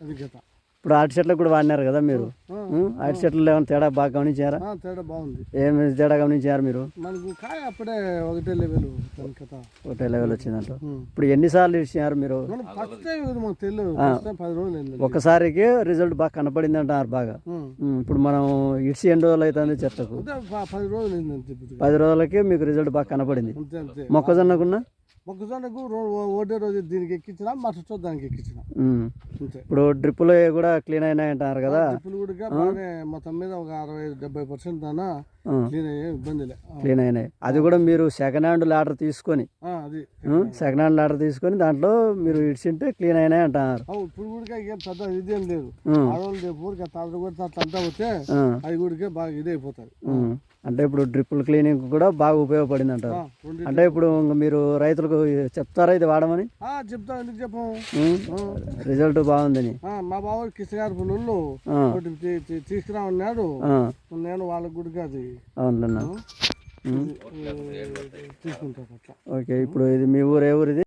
అది గత. ఇప్పుడు అరటి చెట్లకు కూడా వాడినారు కదా మీరు. అరటి చెట్లు ఏమైనా తేడా బాగా గమనించారా? తేడా బాగుంది. ఏమి తేడా గమనించారు మీరు? మనకు కాయ అప్పుడే ఒకటే లెవెల్ కథ, ఒకటే లెవెల్ వచ్చిందంట. ఇప్పుడు ఎన్నిసార్లు ఇచ్చినారు మీరు? ఫస్ట్ టైం మాకు తెలియదు, 10 రోజులు ఒకసారికి రిజల్ట్ బాగా కనపడింది అంటారు బాగా. ఇప్పుడు మనం ఇడిచి ఎన్ని రోజులు అవుతుంది చెట్లకు? 10 రోజులు. 10 రోజులకి మీకు రిజల్ట్ బాగా కనపడింది. మొక్కజొన్నకున్నా మొక్కజొన్నకు ఒకటే రోజు దీనికి ఎక్కించిన, మరుసటి రోజు దానికి ఎక్కించిన. ఇప్పుడు డ్రిప్పులు కూడా క్లీన్ అయినాయి అంటారు కదా? డ్రిప్పులు కూడా బాగానే మొత్తం మీద ఒక 60-70% దానా క్లీన్ అయ్యే, ఇబ్బంది లేదు, క్లీన్ అయినాయి. అది కూడా మీరు సెకండ్ హ్యాండ్ లాడర్ తీసుకొని, సెకండ్ హ్యాండ్ లాడర్ తీసుకొని దాంట్లో మీరు ఇడిచింటే క్లీన్ అయినాయి అంటారు. ఇప్పుడు కూడా ఏం పెద్ద ఇదేం లేదు. ఆడవాళ్ళు ఊరికి తాళ్ళు కూడా అట్లా వస్తే అది కూడా బాగా ఇది అయిపోతుంది. అంటే ఇప్పుడు డ్రిప్పుల క్లీనింగ్ కూడా బాగా ఉపయోగపడింది అంటారు. అంటే ఇప్పుడు మీరు రైతులకు చెప్తారా ఇది వాడమని? చెప్తాం, ఎందుకు చెప్పము. రిజల్ట్ బాగుందని మా బాబు కిష్టగారి పుల్లు తీసుకురామన్నాడు. నేను వాళ్ళ గుడికి అది అవునన్నా తీసుకుంటాను అట్లా. ఓకే, ఇప్పుడు ఇది మీ ఊరు ఏ ఊరు ఇది?